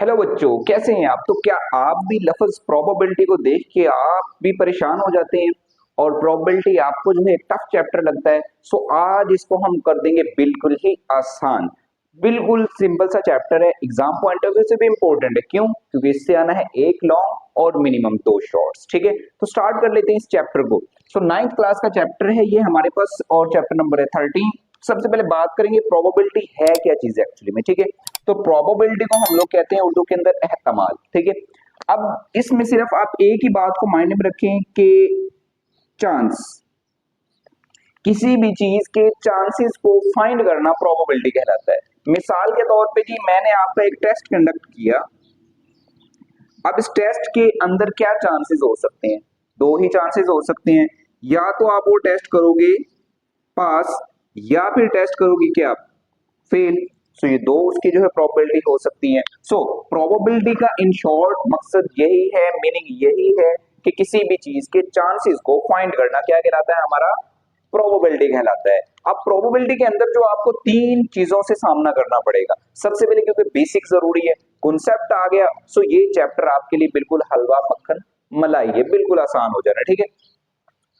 Hello बच्चों, कैसे हैं आप? तो क्या आप भी लफ्ज प्रोबेबिलिटी को देख के आप भी परेशान हो जाते हैं और प्रोबेबिलिटी आपको जो है टफ चैप्टर लगता है? सो आज इसको हम कर देंगे बिल्कुल ही आसान। बिल्कुल सिंपल सा चैप्टर है, एग्जाम पॉइंट ऑफ व्यू से भी इंपॉर्टेंट है। क्यों? क्योंकि इससे आना है एक लॉन्ग और मिनिमम दो शॉर्ट्स। ठीक है, तो स्टार्ट कर लेते हैं इस चैप्टर को। सो नाइन्थ क्लास का चैप्टर है ये हमारे पास और चैप्टर नंबर है 13। सबसे पहले बात करेंगे प्रोबेबिलिटी है क्या चीज एक्चुअली में। ठीक है, तो प्रोबेबिलिटी को हम लोग कहते हैं उर्दू के अंदर एहतमाल। ठीक है, अब इसमें सिर्फ आप एक ही बात को माइंड में रखें कि चांस, किसी भी चीज के चांसेस को फाइंड करना प्रोबेबिलिटी कहलाता है। मिसाल के तौर पे जी, मैंने आपका एक टेस्ट कंडक्ट किया। अब इस टेस्ट के अंदर क्या चांसेस हो सकते हैं? दो ही चांसेस हो सकते हैं, या तो आप वो टेस्ट करोगे पास, या फिर टेस्ट करोगे क्या, फेल। सो ये दो उसकी जो है प्रोबेबिलिटी हो सकती है। सो प्रोबेबिलिटी का इन शॉर्ट मकसद यही है, मीनिंग यही है कि किसी भी चीज के चांसेस को फाइंड करना क्या कहलाता है? हमारा प्रोबेबिलिटी कहलाता है। अब प्रोबेबिलिटी के अंदर जो आपको तीन चीजों से सामना करना पड़ेगा। सबसे पहले क्योंकि बेसिक जरूरी है, कॉन्सेप्ट आ गया, सो ये चैप्टर आपके लिए बिल्कुल हलवा मक्खन मलाई है, बिल्कुल आसान हो जाना। ठीक है,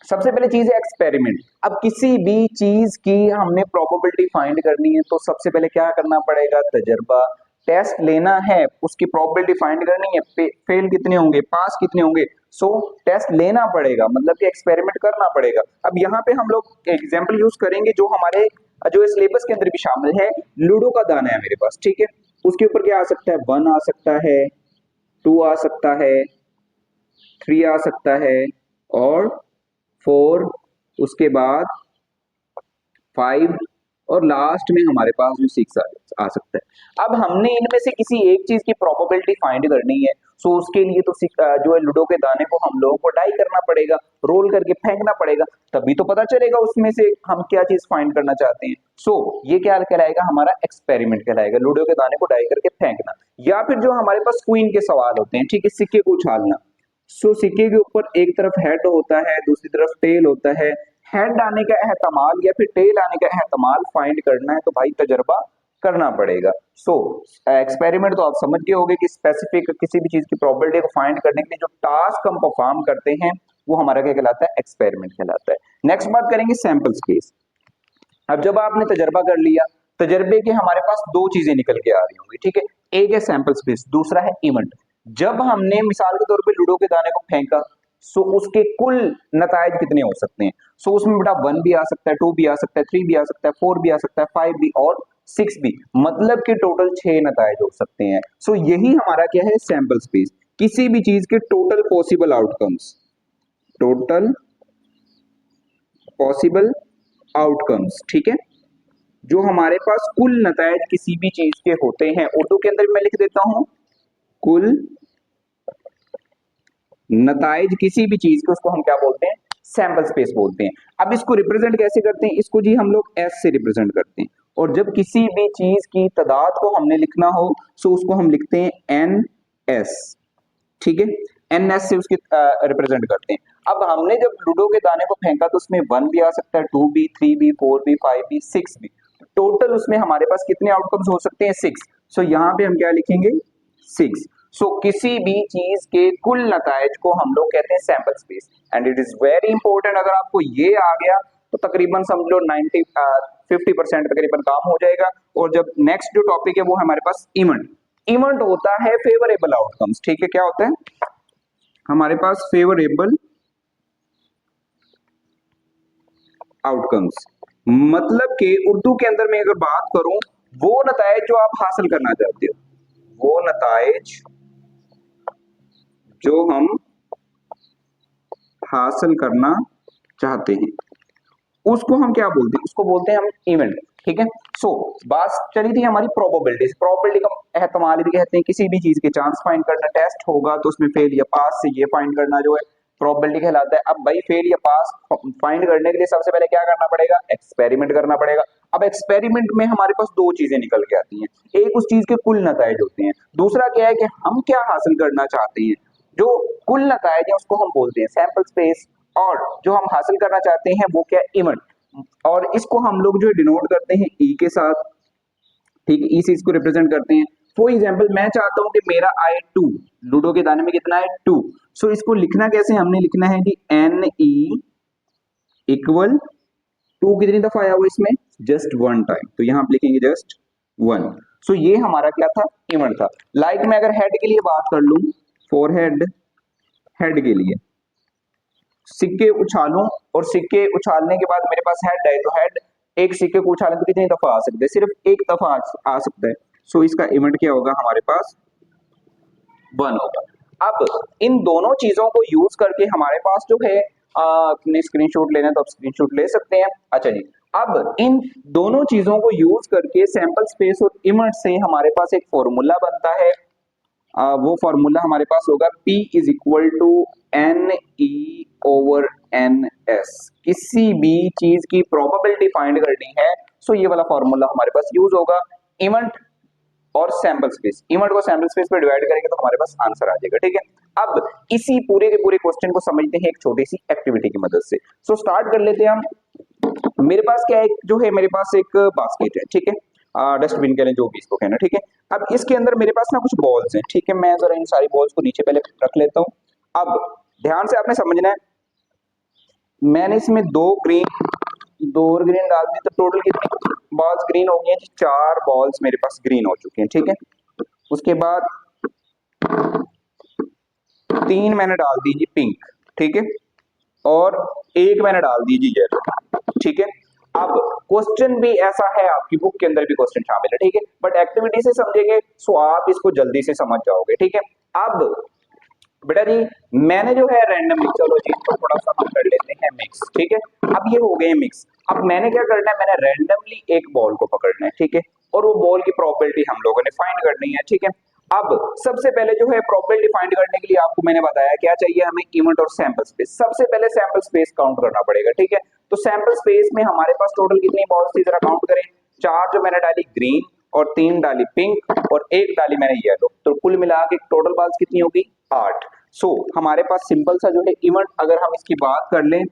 सबसे पहले चीज है एक्सपेरिमेंट। अब किसी भी चीज की हमने प्रोबेबिलिटी फाइंड करनी है तो सबसे पहले क्या करना पड़ेगा? तजर्बा, टेस्ट लेना है, उसकी प्रोबेबिलिटी फाइंड करनी है। फेल कितने होंगे, पास कितने होंगे। सो टेस्ट लेना पड़ेगा, मतलब कि एक्सपेरिमेंट करना पड़ेगा। अब यहाँ पे हम लोग एग्जाम्पल यूज करेंगे जो हमारे जो सिलेबस के अंदर भी शामिल है। लूडो का दाना है मेरे पास, ठीक है, उसके ऊपर क्या आ सकता है? 1 आ सकता है, 2 आ सकता है, 3 आ सकता है, और 4, उसके बाद 5, और लास्ट में हमारे पास जो 6 आ सकता है। अब हमने इनमें से किसी एक चीज की प्रोबेबिलिटी फाइंड करनी है। सो उसके लिए तो जो है लूडो के दाने को हम लोगों को डाई करना पड़ेगा, रोल करके फेंकना पड़ेगा, तभी तो पता चलेगा उसमें से हम क्या चीज फाइंड करना चाहते हैं। सो ये क्या कहलाएगा? हमारा एक्सपेरिमेंट कहलाएगा, लूडो के दाने को डाई करके फेंकना। या फिर जो हमारे पास क्वीन के सवाल होते हैं, ठीक है, सिक्के को उछालना। सो सिक्के के ऊपर एक तरफ हेड होता है, दूसरी तरफ टेल होता है। हेड आने का एहतमाल या फिर टेल आने का एहतमाल फाइंड करना है तो भाई तजर्बा करना पड़ेगा। सो एक्सपेरिमेंट तो आप समझ गए होंगे कि स्पेसिफिक किसी भी चीज की प्रोबेबिलिटी को फाइंड करने के लिए जो टास्क हम परफॉर्म करते हैं वो हमारा क्या कहलाता है? एक्सपेरिमेंट कहलाता है। नेक्स्ट बात करेंगे सैंपल स्पेस। अब जब आपने तजर्बा कर लिया, तजर्बे के हमारे पास दो चीजें निकल के आ रही होंगी। ठीक है, एक है सैंपल स्पेस, दूसरा है इवेंट। जब हमने मिसाल के तौर पे लूडो के दाने को फेंका, सो उसके कुल नतायज कितने हो सकते हैं? सो उसमें बेटा 1 भी आ सकता है, 2 भी आ सकता है, 3 भी आ सकता है, 4 भी आ सकता है, 5 भी और 6 भी, मतलब कि टोटल 6 नतायज हो सकते हैं। सो यही हमारा क्या है? Sample space. किसी भी चीज के total possible outcomes, total possible outcomes, ठीक है, जो हमारे पास कुल नतायज किसी भी चीज के होते हैं। उर्दू के अंदर मैं लिख देता हूं, कुल नतायज किसी भी चीज के, उसको हम क्या बोलते हैं? सैंपल स्पेस बोलते हैं। अब इसको रिप्रेजेंट कैसे करते हैं? इसको जी हम लोग एस से रिप्रेजेंट करते हैं। और जब किसी भी चीज की तादाद को हमने लिखना हो तो उसको हम लिखते हैं एन एस। ठीक है, एन एस से उसकी रिप्रेजेंट करते हैं। अब हमने जब लूडो के दाने को फेंका तो उसमें 1 भी आ सकता है, 2 भी, 3 भी, 4 भी, 5 भी, 6 भी। टोटल उसमें हमारे पास कितने आउटकम्स हो सकते हैं? 6। सो यहाँ पे हम क्या लिखेंगे? 6। सो किसी भी चीज के कुल नतायज को हम लोग कहते हैं sample space. And it is very important, अगर आपको ये आ गया तो तकरीबन समझ लो 50% तकरीबन काम हो जाएगा। और जब नेक्स्ट जो टॉपिक है वो हमारे पास इवेंट। इवेंट होता है फेवरेबल आउटकम्स। ठीक है, क्या होता है हमारे पास? Favourable outcomes. मतलब कि उर्दू के अंदर मैं अगर बात करूं, वो नतायज जो आप हासिल करना चाहते हो, वो नतायज जो हम हासिल करना चाहते हैं उसको हम क्या बोलते हैं? उसको बोलते हैं हम इवेंट। ठीक है, सो बात चली थी हमारी प्रोबेबिलिटी। प्रोबेबिलिटी का एहतमाल भी कहते हैं, किसी भी चीज के चांस फाइंड करना। टेस्ट होगा तो उसमें फेल या पास से ये फाइंड करना जो है प्रोबेबिलिटी कहलाता है। अब भाई फेल या पास फाइंड करने के लिए सबसे पहले क्या करना पड़ेगा? एक्सपेरिमेंट करना पड़ेगा। अब एक्सपेरिमेंट में हमारे पास दो चीजें निकल के आती हैं, एक उस चीज के कुल नतायज होते हैं, दूसरा क्या है कि हम क्या हासिल करना चाहते हैं। जो कुल नतायज है उसको हम बोलते हैं सैंपल स्पेस, और जो हम हासिल करना चाहते हैं वो क्या? इवेंट। और इसको हम लोग जो डिनोट करते हैं ई के साथ। ठीक है, ई से इसको रिप्रेजेंट करते हैं। फॉर एग्जाम्पल मैं चाहता हूं कि मेरा आए 2, लूडो के दाने में कितना है 2। सो इसको लिखना कैसे, हमने लिखना है कि एन ई इक्वल 2 कितनी दफा आया हुआ इसमें, जस्ट वन टाइम, तो यहां आप लिखेंगे जस्ट वन। सो ये हमारा क्या था, इवेंट था। लाइक मैं अगर हेड के लिए बात कर लूं, फॉर हेड, हेड के लिए सिक्के उछालूं और सिक्के उछालने के बाद मेरे पास हेड है, तो हेड एक सिक्के को उछालें तो कितनी दफा आ सकते हैं, सिर्फ एक दफा आ सकता है। सो इसका इवेंट क्या होगा हमारे पास, वन होगा। अब इन दोनों चीजों को यूज करके हमारे पास जो है अपने स्क्रीनशॉट लेना है तो आप स्क्रीनशॉट ले सकते हैं। अच्छा जी, अब इन दोनों चीजों को यूज करके सैंपल स्पेस और इवेंट से हमारे पास एक फॉर्मूला बनता है। वो फॉर्मूला हमारे पास होगा P is equal to N E over N S. किसी भी चीज की प्रोबेबिलिटी फाइंड करनी है, सो ये वाला फॉर्मूला हमारे पास यूज होगा। इवेंट और सैंपल स्पेस, इवेंट को सैंपल स्पेस पे डिवाइड करेंगे तो हमारे पास आंसर आ जाएगा, ठीक है। अब इसी पूरे के पूरे क्वेश्चन को समझते हैं एक छोटी सी एक्टिविटी की मदद से। सो स्टार्ट कर लेते हैं हम। मेरे पास क्या है, जो है मेरे पास एक बास्केट है, ठीक है, डस्टबिन कह लें, जो भी इसको कहना, ठीक है। अब इसके अंदर मेरे पास ना कुछ बॉल्स हैं, ठीक है, मैं जरा इन सारी बॉल्स को नीचे पहले रख लेता हूं। अब ध्यान से आपने समझना है, मैंने इसमें दो और ग्रीन डाल दी, तो टोटल कितनी बॉल्स ग्रीन हो गई हैं, 4 बॉल्स मेरे पास ग्रीन हो चुके हैं, ठीक है। उसके बाद 3 मैंने डाल दी जी पिंक, ठीक है, और 1 मैंने डाल दी जी येलो, ठीक है। अब क्वेश्चन भी ऐसा है, आपकी बुक के अंदर भी क्वेश्चन शामिल है, ठीक है, बट एक्टिविटी से समझेंगे सो आप इसको जल्दी से समझ जाओगे, ठीक है। अब बेटा जी मैंने जो है रैंडमली, चलो जी इसको थोड़ा सा हम कर लेते हैं मिक्स, ठीक है। अब ये हो गए मिक्स। अब मैंने क्या करना है, मैंने रैंडमली एक बॉल को पकड़ना है, ठीक है, और वो बॉल की प्रोबेबिलिटी हम लोगों ने फाइंड करनी है, ठीक है। अब सबसे पहले जो है प्रोबेबिलिटी फाइंड करने के लिए आपको मैंने बताया क्या चाहिए हमें, इवेंट और सैंपल स्पेस। सबसे पहले सैंपल स्पेस काउंट करना पड़ेगा, ठीक है। तो सैंपल स्पेस में हमारे पास टोटल कितनी बॉल्स थी, जरा काउंट करें। 4 जो मैंने डाली ग्रीन, और 3 डाली पिंक, और 1 डाली मैंने येलो, तो कुल मिला के टोटल बॉल्स कितनी होगी, 8। सो हमारे पास सिंपल सा जो है इवेंट, अगर हम इसकी बात कर लें,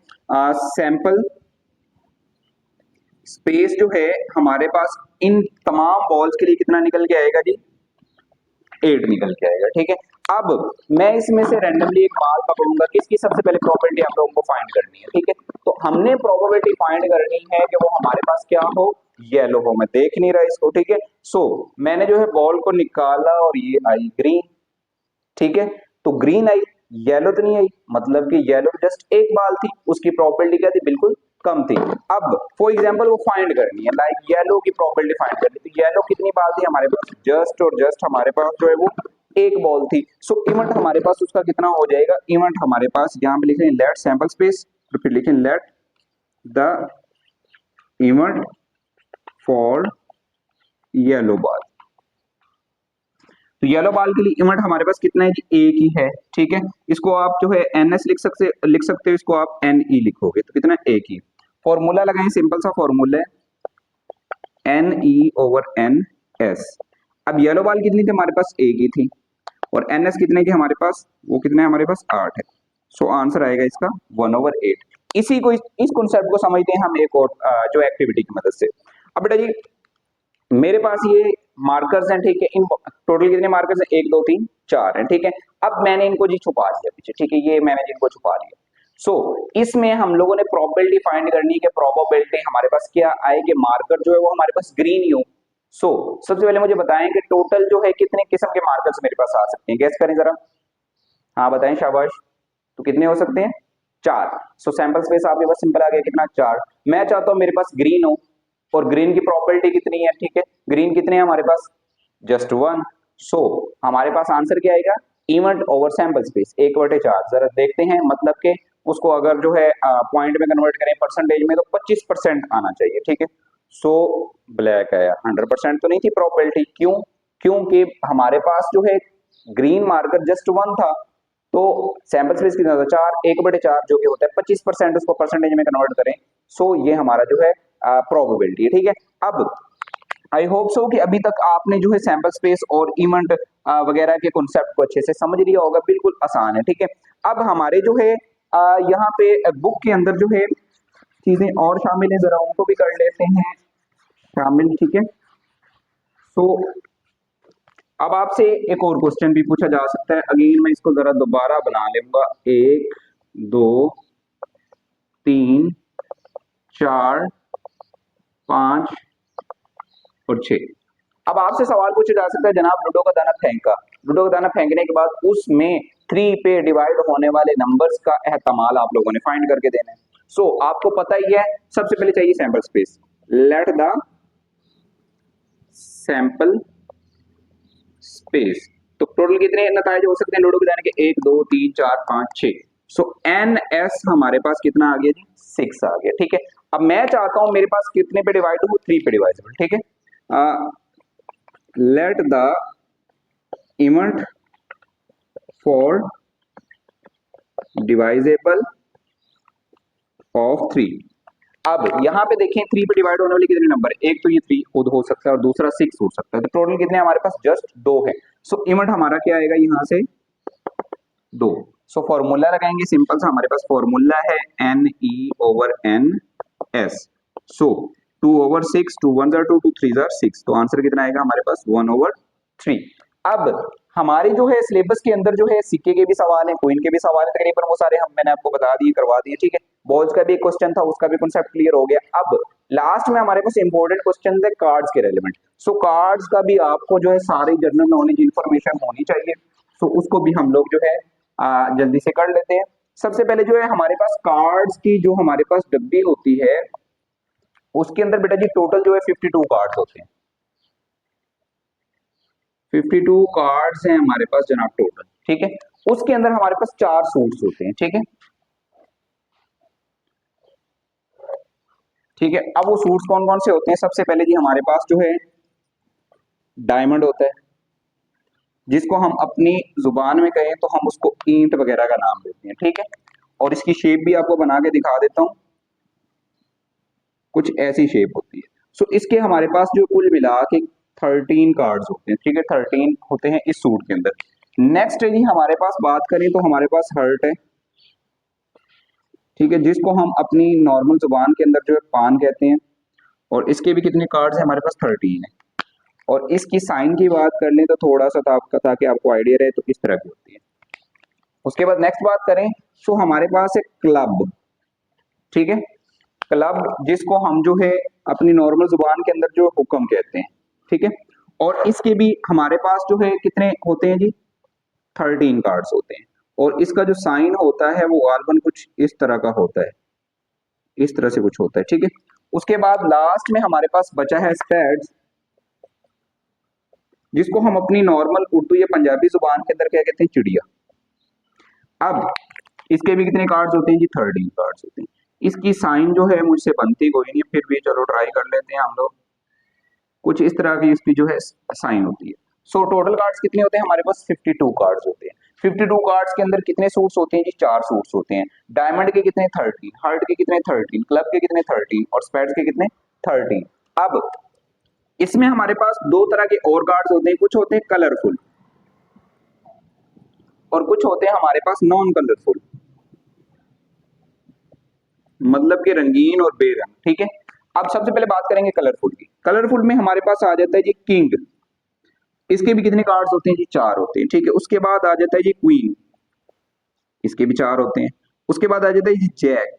सैंपल स्पेस जो है हमारे पास इन तमाम बॉल्स के लिए कितना निकल के आएगा जी, 8 निकल के आएगा, ठीक है। अब मैं इसमें से रैंडमली एक बॉल पकड़ूंगा, किसकी सबसे पहले प्रोबेबिलिटी आप लोगों को फाइंड करनी है, ठीक है। तो हमने प्रोबेबिलिटी फाइंड करनी है कि वो हमारे पास क्या हो, येलो हो। मैं देख नहीं रहा इसको, ठीक है। सो मैंने जो है बॉल को निकाला और ये आई ग्रीन, ठीक है। तो ग्रीन आई, येलो तो नहीं आई, मतलब कि येलो जस्ट एक बाल थी, उसकी प्रोबेबिलिटी क्या थी, बिल्कुल कम थी। अब फॉर एग्जांपल वो फाइंड करनी है, लाइक येलो की प्रोबेबिलिटी फाइंड करनी थी, तो येलो कितनी बाल थी हमारे पास, जस्ट और जस्ट हमारे पास जो है वो एक बॉल थी। सो इवेंट हमारे पास उसका कितना हो जाएगा, इवेंट हमारे पास यहाँ पे लिखें लेट सैंपल स्पेस, तो फिर लिखें let the event for yellow ball. तो येलो बॉल के लिए इवेंट हमारे पास कितना है जी, एक ही है, ठीक है। इसको आप जो है एनएस लिख सकते हो, इसको आप एन ई लिखोगे तो कितना, एक ही। फॉर्मूला लगाएं, सिंपल सा फॉर्मूला है N E over N S. अब येलो बॉल कितनी थी हमारे पास, एक ही थी, और एन एस कितने की हमारे पास, वो कितने हमारे पास 8 है। सो आंसर आएगा इसका 1/8। इसी को इस कॉन्सेप्ट को समझते हैं हम एक और जो एक्टिविटी की मदद से। अब बेटा जी मेरे पास ये मार्कर्स हैं, ठीक है, इन टोटल कितने मार्कर्स हैं, 1 2 3 4 हैं, ठीक है। अब मैंने इनको जी छुपा दिया पीछे, ठीक है, ये मैंने जिनको छुपा लिया। सो इसमें हम लोगों ने प्रोबेबिलिटी फाइंड करनी है कि प्रोबेबिलिटी हमारे पास क्या आए कि मार्कर जो है वो हमारे पास ग्रीन ही हो। सो सबसे पहले मुझे बताएं कि टोटल जो है कितने किस्म के मार्कर्स मेरे पास आ सकते हैं, गैस करें जरा। हाँ बताएं, शाबाश। तो कितने हो सकते हैं, 4। सो सैंपल स्पेस आपके पास सिंपल आ गया, कितना, 4। मैं चाहता हूं मेरे पास ग्रीन हो, और ग्रीन की प्रोबेबिलिटी कितनी है, ठीक है, ग्रीन कितने हैं हमारे पास, जस्ट 1। सो हमारे पास आंसर क्या आएगा, इवेंट ओवर सैंपल स्पेस 1/4। जरा देखते हैं, मतलब कि उसको अगर जो है पॉइंट में कन्वर्ट करें परसेंटेज में, तो 25% आना चाहिए, ठीक है। सो ब्लैक आया, 100% तो नहीं थी प्रोबेबिलिटी, क्यों, क्योंकि हमारे पास जो है ग्रीन मार्कर जस्ट 1 था, तो सैंपल स्पेस कितना था, 4, 1/4 जो कि होता है 25%, उसको परसेंटेज में कन्वर्ट करें। सो ये हमारा जो है प्रोबेबिलिटी है, ठीक है। अब आई होप सो कि अभी तक आपने जो है सैंपल स्पेस और इवेंट वगैरह के कॉन्सेप्ट को अच्छे से समझ लिया होगा, बिल्कुल आसान है, ठीक है। अब हमारे जो है यहाँ पे बुक के अंदर जो है चीजें और शामिल है, जरा उनको भी कर लेते हैं शामिल, ठीक है। सो अब आपसे एक और क्वेश्चन भी पूछा जा सकता है, अगेन मैं इसको जरा दोबारा बना लूंगा, 1 2 3 4 5 और 6। अब आपसे सवाल पूछा जा सकता है, जनाब लूडो का दाना फेंका, लूडो का दाना फेंकने के बाद उसमें 3 पे डिवाइड होने वाले नंबर्स का एहतमाल आप लोगों ने फाइंड करके देना है। सो आपको पता ही है, सबसे पहले चाहिए sample space. Let the sample space. तो टोटल कितने नताइज हो सकते हैं लूडो के दाने के? 1 2 3 4 5 6। सो एन एस हमारे पास कितना आ गया जी? 6 आ गया। ठीक है, अब मैं चाहता हूं मेरे पास कितने पे डिवाइड हो? 3 पे डिवाइडेबल। ठीक है, let the event for divisible of 3। अब यहां पे देखें 3 पे डिवाइड होने वाले कितने नंबर है? एक तो ये 3 खुद हो सकता है और दूसरा 6 हो सकता है। तो टोटल कितने हमारे पास? जस्ट 2 है। सो इवेंट हमारा क्या आएगा यहां से? 2। सो फॉर्मूला लगाएंगे सिंपल सा, हमारे पास फॉर्मूला है N E over N S. So 2 over 6, 2 1 2, 2 3 6। तो आंसर कितना आएगा हमारे पास? 1 ओवर 3। अब हमारी जो है सिलेबस के अंदर जो है सिक्के के भी सवाल है, क्वीन के भी सवाल है, तकरीबन वो सारे हम मैंने आपको बता दिए, करवा दिए। ठीक है, बॉल्स का भी एक क्वेश्चन था, उसका भी कॉन्सेप्ट क्लियर हो गया। अब लास्ट में हमारे पास इंपॉर्टेंट क्वेश्चन है कार्ड्स के रेलिवेंट। सो कार्ड्स का भी आपको जो है सारी जनरल नॉलेज इंफॉर्मेशन होनी चाहिए। सो उसको भी हम लोग जो है जल्दी से कर लेते हैं। सबसे पहले जो है हमारे पास कार्ड्स की जो हमारे पास डब्बी होती है, उसके अंदर बेटा जी टोटल जो है 52 कार्ड्स होते हैं। 52 कार्ड्स हैं हमारे पास जनाब टोटल। ठीक है, उसके अंदर हमारे पास 4 सूट्स होते हैं। ठीक है, ठीक है। अब वो सूट्स कौन कौन से होते हैं? सबसे पहले जी हमारे पास जो है डायमंड होता है, जिसको हम अपनी जुबान में कहें तो हम उसको ईंट वगैरह का नाम देते हैं। ठीक है, और इसकी शेप भी आपको बना के दिखा देता हूं, कुछ ऐसी शेप होती है। सो इसके हमारे पास जो कुल मिला के 13 कार्ड्स होते हैं। ठीक है, 13 होते हैं इस सूट के अंदर। नेक्स्ट है जी हमारे पास बात करें तो हमारे पास हर्ट है। ठीक है, जिसको हम अपनी नॉर्मल जुबान के अंदर जो है पान कहते हैं, और इसके भी कितने कार्ड्स हैं हमारे पास? 13 है। और इसकी साइन की बात कर लें तो थोड़ा सा ताकि आपको आइडिया रहे, तो इस तरह की होती है। उसके बाद नेक्स्ट बात करें तो हमारे पास है क्लब। ठीक है, क्लब जिसको हम जो है अपनी नॉर्मल जुबान के अंदर जो हुक्म कहते हैं। ठीक है, और इसके भी हमारे पास जो है कितने होते हैं जी? 13 कार्ड्स होते हैं। और इसका जो साइन होता है वो गालबन कुछ इस तरह का होता है, इस तरह से कुछ होता है। ठीक है, उसके बाद लास्ट में हमारे पास बचा है स्पैड्स, जिसको हम अपनी नॉर्मल उर्दू या पंजाबी जुबान के अंदर क्या कहते हैं? चिड़िया। अब इसके भी कितने कार्ड्स होते हैं जी? 13 कार्ड्स होते हैं। इसकी साइन जो है मुझसे बनती कोई नहीं, फिर भी चलो ट्राई कर लेते हैं हम लोग। कुछ इस तरह की इसकी जो है साइन होती है। सो टोटल कार्ड्स कितने होते हैं हमारे पास? 52 कार्ड्स होते हैं। 52 कार्ड्स के अंदर कितने सूट्स होते हैं जी? 4 सूट्स होते हैं। डायमंड के कितने? 13। हार्ट के कितने? 13। क्लब के कितने? 13। और स्पैड्स के कितने? 13। अब इसमें हमारे पास दो तरह के और कार्ड्स होते हैं, कुछ होते हैं कलरफुल और कुछ होते हैं हमारे पास नॉन कलरफुल, मतलब कि रंगीन और बेरंग। ठीक है, अब सबसे पहले बात करेंगे कलरफुल की। कलरफुल में हमारे पास आ जाता है जी किंग। इसके भी कितने कार्ड्स होते हैं जी? 4 होते हैं। ठीक है, उसके बाद आ जाता है जी क्वीन, इसके भी 4 होते हैं। उसके बाद आ जाता है जी जैक,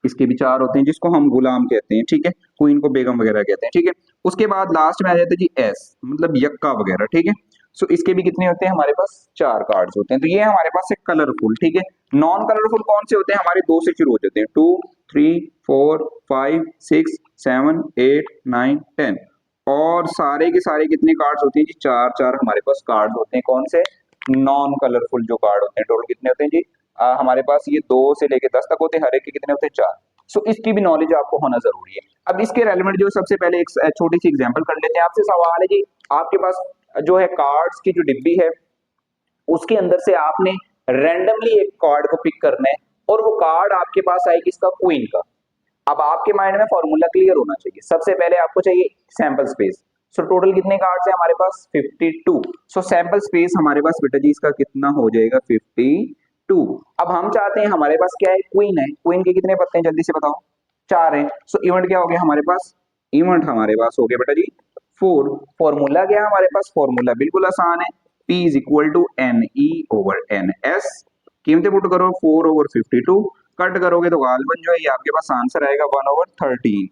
इसके भी 4 होते हैं, जिसको हम गुलाम कहते हैं। ठीक है, क्वीन को बेगम वगैरह कहते हैं। ठीक है, उसके बाद लास्ट में आ जाता है जी एस, मतलब यक्का वगैरह। ठीक है, सो इसके भी कितने होते हैं हमारे पास? 4 कार्ड्स होते हैं। तो ये हमारे पास है कलरफुल। ठीक है, नॉन कलरफुल कौन से होते हैं? हमारे 2 से शुरू हो जाते हैं, 2 3 4 5 6 7 8 9 10। और सारे के सारे कितने कार्ड्स होते हैं जी? 4 4 हमारे पास कार्ड्स होते हैं। कौन से? नॉन कलरफुल जो कार्ड होते हैं। टोटल कितने होते हैं जी? हमारे पास ये 2 से लेके 10 तक होते हैं, हर एक के कितने होते हैं? 4। सो इसकी भी नॉलेज आपको होना जरूरी है। अब इसके रेलिवेंट जो सबसे पहले एक छोटी सी एग्जांपल कर लेते हैं। आपसे सवाल है जी, आपके पास जो है कार्ड्स की जो डिब्बी है, उसके अंदर से आपने रैंडमली एक कार्ड को पिक करना है, और वो कार्ड आपके पास आएगी किसका? क्वीन का। अब आपके माइंड में फॉर्मूला क्लियर होना चाहिए। सबसे पहले आपको चाहिए सैंपल स्पेस। सो टोटल कितने कार्ड्स हैं हमारे पास? 52। सो सैंपल स्पेस हमारे पास बेटा जी इसका कितना हो जाएगा? 52। अब हम चाहते हैं, हमारे पास क्या है? क्वीन है। क्वीन के कितने पत्ते हैं जल्दी से बताओ? 4 हैं। सो इवेंट क्या हो गया हमारे पास? इवेंट हमारे पास हो गया बेटा जी 4 फॉर्मूला क्या है हमारे पास, फॉर्मूला बिल्कुल आसान है, P is equal to NE/NS, कीमतें पुट करो 4/52, कट करोगे तो गालबन जो है ये आपके पास आंसर आएगा 1/13।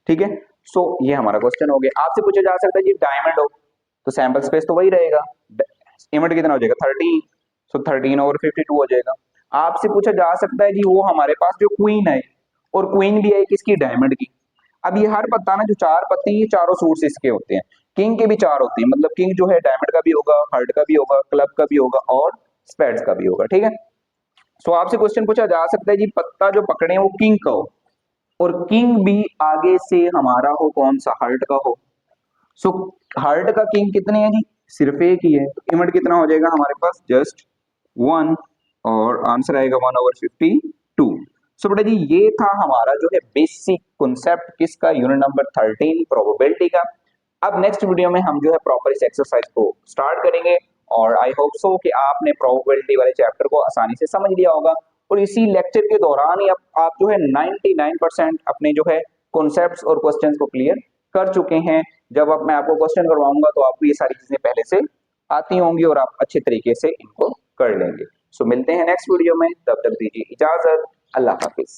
ठीक है, सो ये हमारा क्वेश्चन हो गया। आपसे पूछा जा सकता है जी डायमंड हो तो सैंपल स्पेस तो वही रहेगा, इमेट कितना हो जाएगा 13, सो 13/52 हो जाएगा। आपसे पूछा जा सकता है जी वो हमारे पास जो क्वीन है और क्वीन भी है किसकी, डायमंड की। अब ये हर पत्ता ना जो 4 पत्ते ये चारों सूट्स इसके होते हैं, किंग के भी 4 होते हैं, मतलब किंग जो है डायमंड का भी होगा, हार्ट का भी होगा, क्लब का भी होगा और स्पेड्स का भी होगा। ठीक है, सो आपसे क्वेश्चन पूछा जा सकता है जी पत्ता जो पकड़े वो किंग का हो और किंग भी आगे से हमारा हो कौन सा, हार्ट का हो। सो हार्ट का किंग कितने हैं जी, सिर्फ एक ही है, तो इमेट कितना हो जाएगा हमारे पास, जस्ट 1, और आंसर आएगा 1/52। सो बेटा जी ये था हमारा जो है बेसिक कॉन्सेप्ट किसका, यूनिट नंबर 13 प्रोबेबिलिटी का। अब नेक्स्ट वीडियो में हम जो है प्रॉपर इस एक्सरसाइज को स्टार्ट करेंगे और आई होप सो कि आपने प्रोबेबिलिटी वाले चैप्टर को आसानी से समझ लिया होगा और इसी लेक्चर के दौरान ही आप जो है 99% अपने जो है कॉन्सेप्ट्स और क्वेश्चंस को क्लियर कर चुके हैं। जब अब मैं आपको क्वेश्चन करवाऊंगा तो आपको ये सारी चीजें पहले से आती होंगी और आप अच्छे तरीके से इनको कर लेंगे। सो मिलते हैं नेक्स्ट वीडियो में, तब तक दीजिए इजाजत, अल्लाह हाफिज।